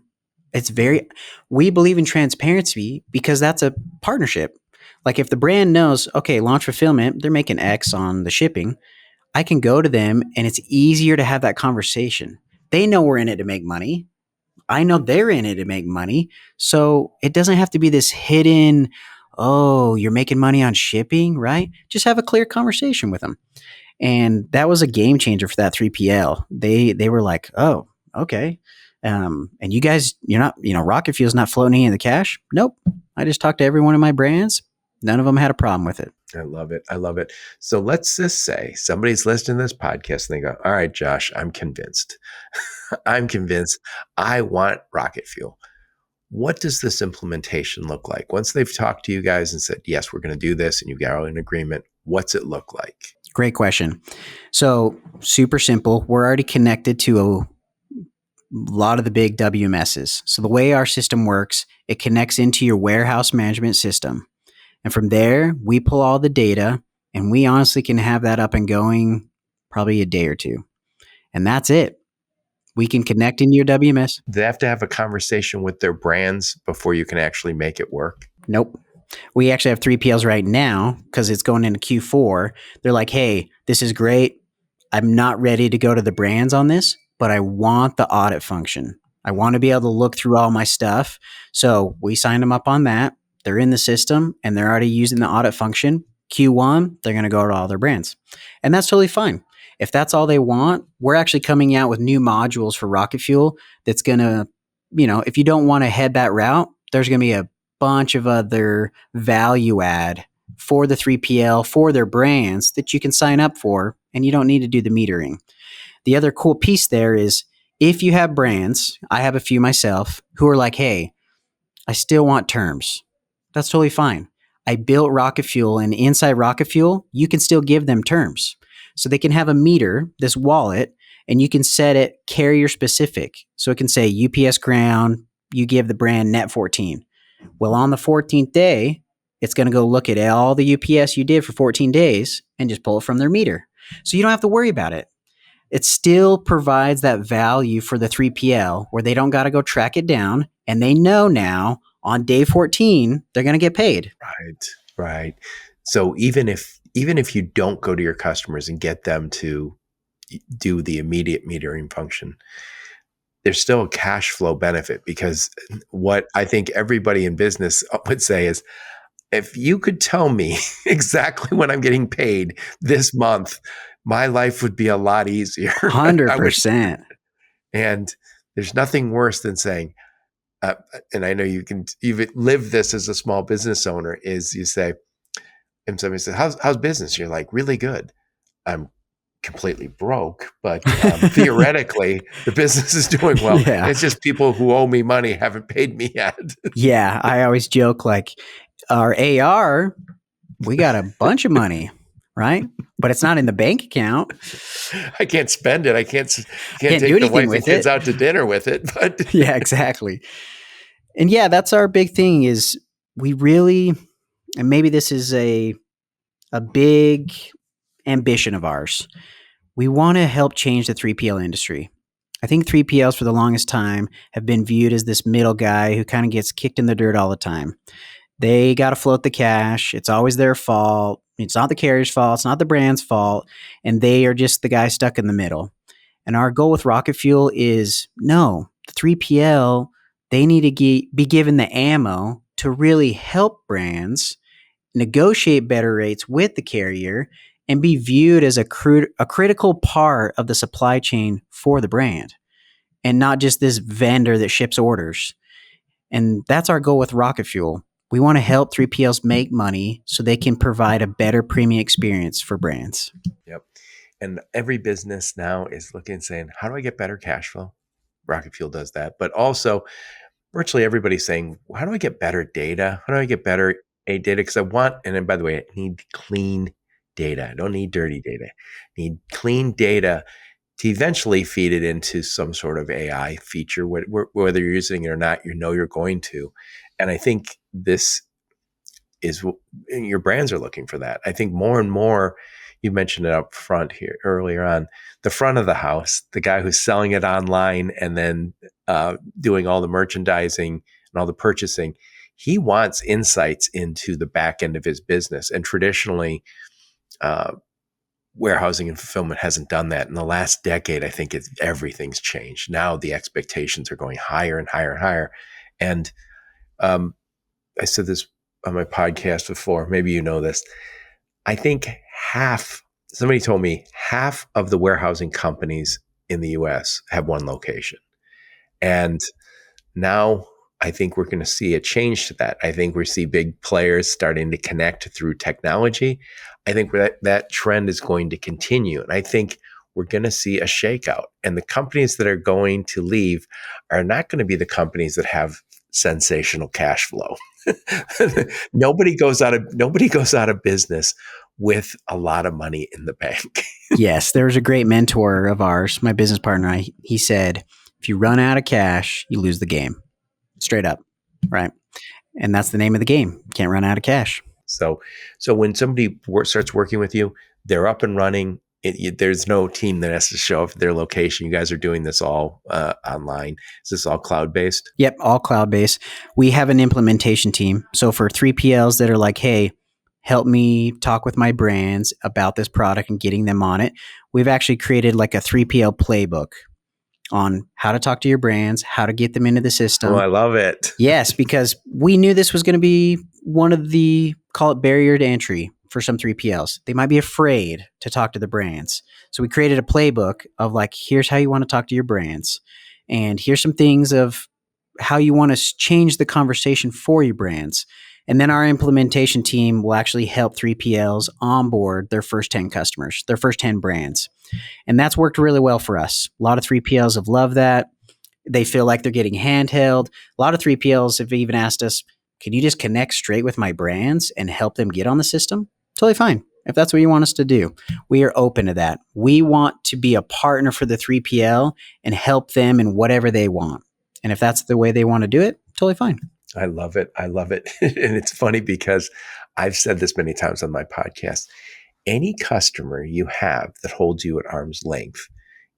We believe in transparency because that's a partnership. Like if the brand knows, okay, Launch Fulfillment, they're making X on the shipping, I can go to them and it's easier to have that conversation. They know we're in it to make money. I know they're in it to make money. So it doesn't have to be this hidden, oh, you're making money on shipping, right? Just have a clear conversation with them. And that was a game changer for that 3PL. They were like, oh, okay. And you guys, you're not, RocketFuel's not floating any of the cash. Nope. I just talked to every one of my brands. None of them had a problem with it. I love it. I love it. So let's just say somebody's listening to this podcast and they go, all right, Josh, I'm convinced. I'm convinced I want RocketFuel. What does this implementation look like? Once they've talked to you guys and said, yes, we're going to do this and you've got an agreement, what's it look like? Great question. So super simple. We're already connected to a lot of the big WMSs. So the way our system works, it connects into your warehouse management system. And from there, we pull all the data and we honestly can have that up and going probably a day or two. And that's it. We can connect into your WMS. Do they have to have a conversation with their brands before you can actually make it work? Nope. We actually have 3PLs right now because it's going into Q4. They're like, hey, this is great. I'm not ready to go to the brands on this, but I want the audit function. I want to be able to look through all my stuff. So we signed them up on that. They're in the system and they're already using the audit function. Q1, they're going to go to all their brands. And that's totally fine. If that's all they want, we're actually coming out with new modules for RocketFuel that's going to, if you don't want to head that route, there's going to be a bunch of other value add for the 3PL, for their brands that you can sign up for, and you don't need to do the metering. The other cool piece there is if you have brands, I have a few myself, who are like, hey, I still want terms. That's totally fine. I built RocketFuel, and inside RocketFuel, you can still give them terms. So they can have a meter, this wallet, and you can set it carrier specific. So it can say UPS ground, you give the brand net 14. Well, on the 14th day, it's going to go look at all the UPS you did for 14 days and just pull it from their meter. So you don't have to worry about it. It still provides that value for the 3PL where they don't got to go track it down, and they know now on day 14, they're going to get paid. Right. So even if you don't go to your customers and get them to do the immediate metering function, there's still a cash flow benefit, because what I think everybody in business would say is, if you could tell me exactly when I'm getting paid this month, my life would be a lot easier. 100%. And there's nothing worse than saying, and I know you've lived this as a small business owner, is you say, and somebody says, how's business? You're like, really good. I'm completely broke, but theoretically the business is doing well. Yeah. It's just people who owe me money haven't paid me yet. Yeah. I always joke like our AR, we got a bunch of money, right? But it's not in the bank account. I can't spend it. I can't take do the wife with and kids out to dinner with it. But yeah, exactly. And yeah, that's our big thing is we really, and maybe this is a big ambition of ours. We want to help change the 3PL industry. I think 3PLs for the longest time have been viewed as this middle guy who kind of gets kicked in the dirt all the time. They got to float the cash. It's always their fault. It's not the carrier's fault. It's not the brand's fault. And they are just the guy stuck in the middle. And our goal with RocketFuel is no, the 3PL, they need to be given the ammo to really help brands negotiate better rates with the carrier and be viewed as a critical part of the supply chain for the brand and not just this vendor that ships orders. And that's our goal with RocketFuel. We want to help 3PLs make money so they can provide a better premium experience for brands. Yep. And every business now is looking and saying, how do I get better cash flow? RocketFuel does that. But also, virtually everybody's saying, how do I get better data? How do I get better data? Because I want, and then by the way, I need clean data. I don't need dirty data. I need clean data to eventually feed it into some sort of AI feature, whether you're using it or not, you're going to. And I think this is, your brands are looking for that. I think more and more, you mentioned it up front here earlier on, the front of the house, the guy who's selling it online and then doing all the merchandising and all the purchasing, he wants insights into the back end of his business. And traditionally, warehousing and fulfillment hasn't done that. In the last decade, I think everything's changed. Now the expectations are going higher and higher and higher. And I said this on my podcast before, maybe you know this. I think somebody told me half of the warehousing companies in the US have one location. And now I think we're going to see a change to that. I think we see big players starting to connect through technology. I think that trend is going to continue. And I think we're going to see a shakeout. And the companies that are going to leave are not going to be the companies that have sensational cash flow. Nobody goes out of business with a lot of money in the bank. Yes, there was a great mentor of ours, my business partner. He said, if you run out of cash, you lose the game. Straight up, right? And that's the name of the game. You can't run out of cash. So when somebody starts working with you, they're up and running. There's no team that has to show up at their location. You guys are doing this all online. Is this all cloud-based? Yep, all cloud-based. We have an implementation team. So for 3PLs that are like, hey, help me talk with my brands about this product and getting them on it, we've actually created like a 3PL playbook on how to talk to your brands, how to get them into the system. Oh, I love it. Yes, because we knew this was going to be one of the, call it barrier to entry for some 3PLs. They might be afraid to talk to the brands. So we created a playbook of like, here's how you want to talk to your brands. And here's some things of how you want to change the conversation for your brands. And then our implementation team will actually help 3PLs onboard their first 10 customers, their first 10 brands. And that's worked really well for us. A lot of 3PLs have loved that. They feel like they're getting handheld. A lot of 3PLs have even asked us, can you just connect straight with my brands and help them get on the system? Totally fine. If that's what you want us to do, we are open to that. We want to be a partner for the 3PL and help them in whatever they want. And if that's the way they want to do it, totally fine. I love it. I love it. And it's funny because I've said this many times on my podcast. Any customer you have that holds you at arm's length,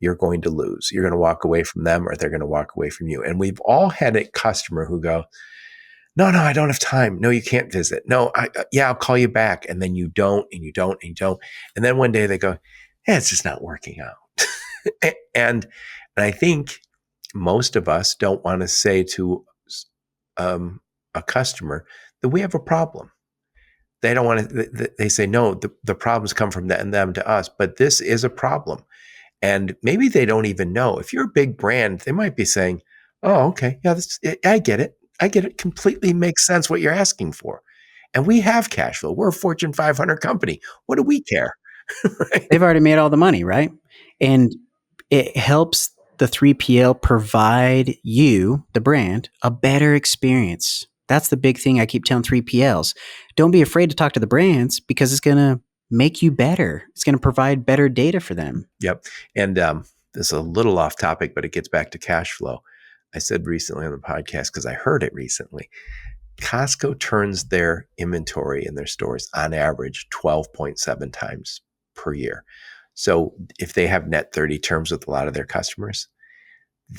you're going to lose. You're going to walk away from them or they're going to walk away from you. And we've all had a customer who go, no, I don't have time. No, you can't visit. No, I'll call you back. And then you don't, and you don't, and you don't. And then one day they go, yeah, it's just not working out. and I think most of us don't want to say to a customer that we have a problem. They don't want to, they say, no, the problems come from them to us, but this is a problem. And maybe they don't even know. If you're a big brand, they might be saying, oh, okay, yeah, I get it. I get it. Completely makes sense what you're asking for. And we have cash flow. We're a Fortune 500 company. What do we care? Right? They've already made all the money, right? And it helps the 3PL provide you, the brand, a better experience. That's the big thing I keep telling 3PLs. Don't be afraid to talk to the brands because it's going to make you better. It's going to provide better data for them. Yep. And this is a little off topic, but it gets back to cash flow. I said recently on the podcast, because I heard it recently, Costco turns their inventory in their stores on average 12.7 times per year. So if they have net 30 terms with a lot of their customers,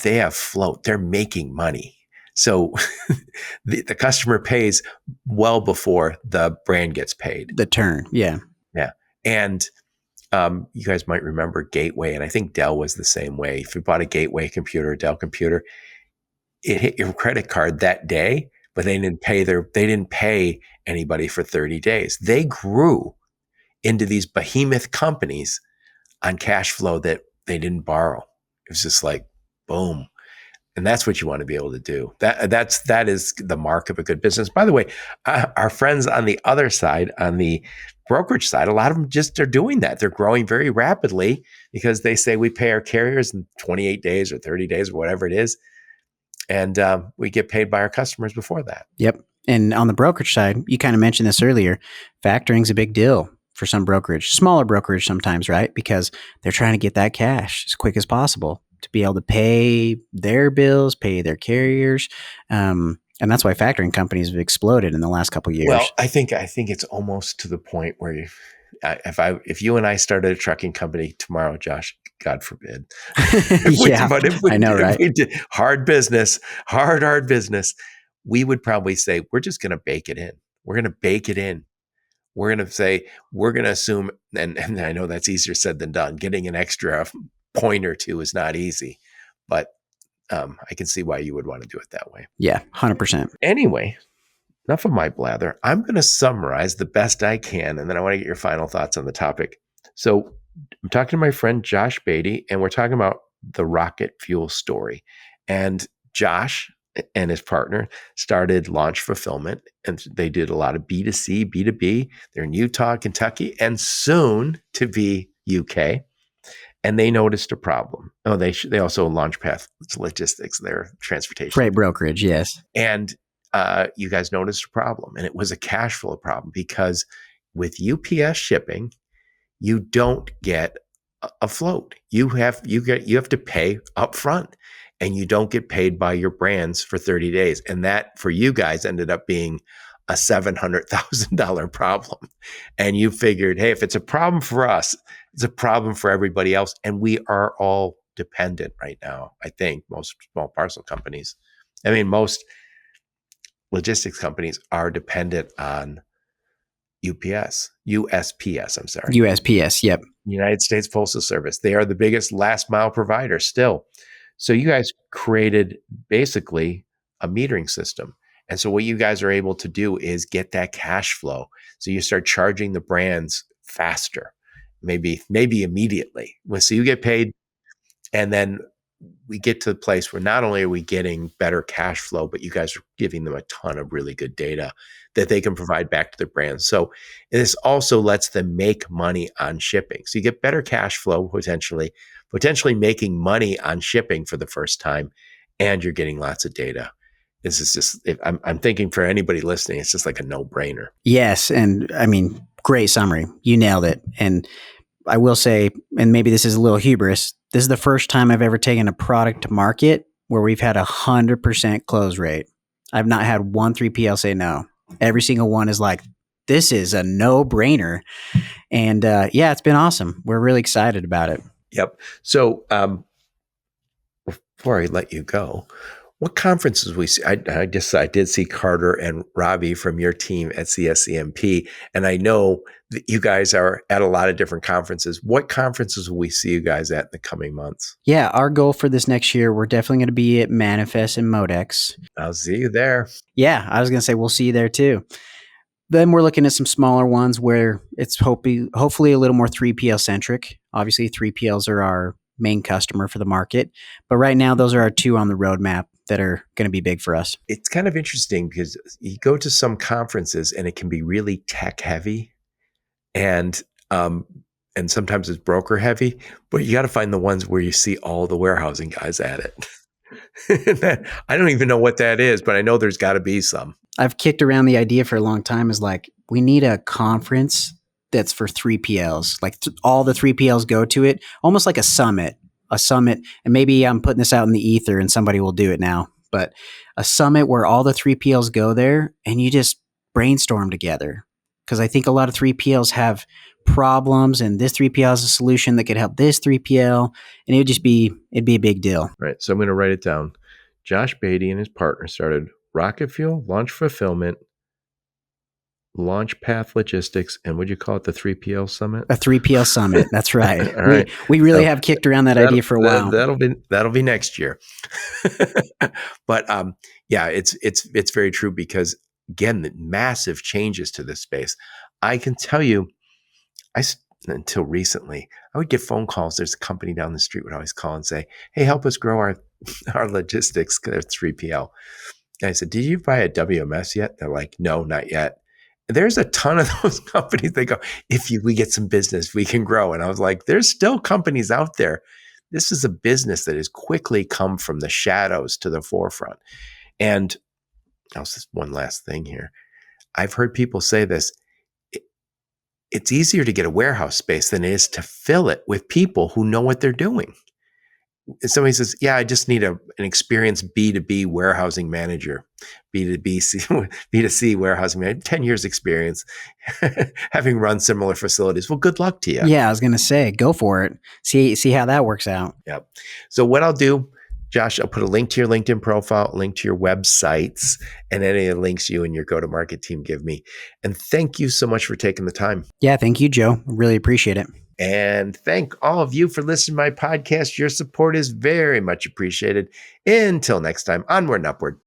they have float. They're making money. So the customer pays well before the brand gets paid. The turn, yeah. Yeah. And you guys might remember Gateway, and I think Dell was the same way. If you bought a Gateway computer, a Dell computer, it hit your credit card that day, but they didn't pay anybody for 30 days. They grew into these behemoth companies on cash flow that they didn't borrow. It was just like, boom. And that's what you want to be able to do. That is the mark of a good business. By the way, our friends on the other side, on the brokerage side, a lot of them just are doing that. They're growing very rapidly because they say we pay our carriers in 28 days or 30 days or whatever it is. And we get paid by our customers before that. Yep. And on the brokerage side, you kind of mentioned this earlier. Factoring's a big deal for some brokerage, smaller brokerage sometimes, right? Because they're trying to get that cash as quick as possible to be able to pay their bills, pay their carriers. And that's why factoring companies have exploded in the last couple of years. Well, I think it's almost to the point where if you and I started a trucking company tomorrow, Josh, God forbid. Yeah, I know, right? If we did hard business, hard business, we would probably say, we're just going to bake it in. We're going to bake it in. We're going to say, we're going to assume, and I know that's easier said than done. Getting an extra point or two is not easy, but I can see why you would want to do it that way. Yeah, 100%. Anyway, enough of my blather. I'm going to summarize the best I can, and then I want to get your final thoughts on the topic. So I'm talking to my friend Josh Beatty, and we're talking about the RocketFuel story. And Josh and his partner started Launch Fulfillment, and they did a lot of B2C, B2B. They're in Utah, Kentucky, and soon to be UK. And they noticed a problem. Oh, they also LaunchPath Logistics, their transportation. Freight brokerage, yes. And you guys noticed a problem, and it was a cash flow problem because with UPS shipping, you don't get a float. You have to pay upfront, and you don't get paid by your brands for 30 days. And that for you guys ended up being a $700,000 problem. And you figured, hey, if it's a problem for us, it's a problem for everybody else. And we are all dependent right now. I think most small parcel companies, most logistics companies are dependent on USPS, I'm sorry. USPS, yep. United States Postal Service. They are the biggest last mile provider still. So you guys created basically a metering system. And so what you guys are able to do is get that cash flow. So you start charging the brands faster, maybe immediately. So you get paid, and then we get to the place where not only are we getting better cash flow, but you guys are giving them a ton of really good data that they can provide back to their brands. So this also lets them make money on shipping. So you get better cash flow, potentially making money on shipping for the first time, and you're getting lots of data. This is just, I'm thinking for anybody listening, it's just like a no-brainer. Yes. And great summary. You nailed it. And I will say, and maybe this is a little hubris, this is the first time I've ever taken a product to market where we've had 100% close rate. I've not had one 3PL say no. Every single one is like, this is a no-brainer. And it's been awesome. We're really excited about it. Yep. So before I let you go, what conferences we see? I did see Carter and Robbie from your team at CSCMP, and I know that you guys are at a lot of different conferences. What conferences will we see you guys at in the coming months? Yeah, our goal for this next year, we're definitely going to be at Manifest and Modex. I'll see you there. Yeah, I was going to say we'll see you there too. Then we're looking at some smaller ones where it's hopefully a little more 3PL centric. Obviously, 3PLs are our main customer for the market, but right now those are our two on the roadmap that are going to be big for us. It's kind of interesting because you go to some conferences and it can be really tech heavy, and sometimes it's broker heavy, but you got to find the ones where you see all the warehousing guys at it. I don't even know what that is, but I know there's got to be some. I've kicked around the idea for a long time is like, we need a conference that's for 3PLs. Like all the 3PLs go to it, almost like a summit. And maybe I'm putting this out in the ether and somebody will do it now, but a summit where all the 3PLs go there and you just brainstorm together. Because I think a lot of 3PLs have problems, and this 3PL has a solution that could help this 3PL, and it'd be a big deal. Right. So I'm going to write it down. Josh Beatty and his partner started RocketFuel, Launch Fulfillment, LaunchPath Logistics, and would you call it the 3PL Summit? A 3PL Summit. That's right. All right. We really have kicked around that idea for a while. That'll be next year. But it's very true because again, the massive changes to this space. I can tell you, until recently, I would get phone calls. There's a company down the street would always call and say, "Hey, help us grow our logistics, they're 3PL. And I said, did you buy a WMS yet? They're like, no, not yet. There's a ton of those companies. They go, we get some business, we can grow. And I was like, there's still companies out there. This is a business that has quickly come from the shadows to the forefront. And I'll just one last thing here. I've heard people say this. It's easier to get a warehouse space than it is to fill it with people who know what they're doing. And somebody says, yeah, I just need an experienced B2B warehousing manager, B2C warehousing manager, 10 years experience, having run similar facilities. Well, good luck to you. Yeah, I was going to say, go for it. See how that works out. Yep. So what I'll do, Josh, I'll put a link to your LinkedIn profile, a link to your websites, and any of the links you and your go-to-market team give me. And thank you so much for taking the time. Yeah, thank you, Joe. Really appreciate it. And thank all of you for listening to my podcast. Your support is very much appreciated. Until next time, onward and upward.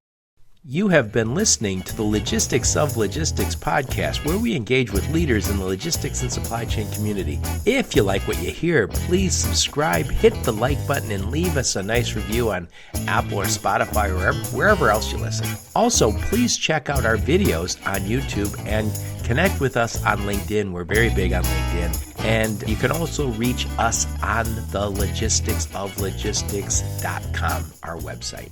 You have been listening to the Logistics of Logistics podcast, where we engage with leaders in the logistics and supply chain community. If you like what you hear, please subscribe, hit the like button, and leave us a nice review on Apple or Spotify or wherever else you listen. Also, please check out our videos on YouTube and connect with us on LinkedIn. We're very big on LinkedIn. And you can also reach us on the logisticsoflogistics.com, our website.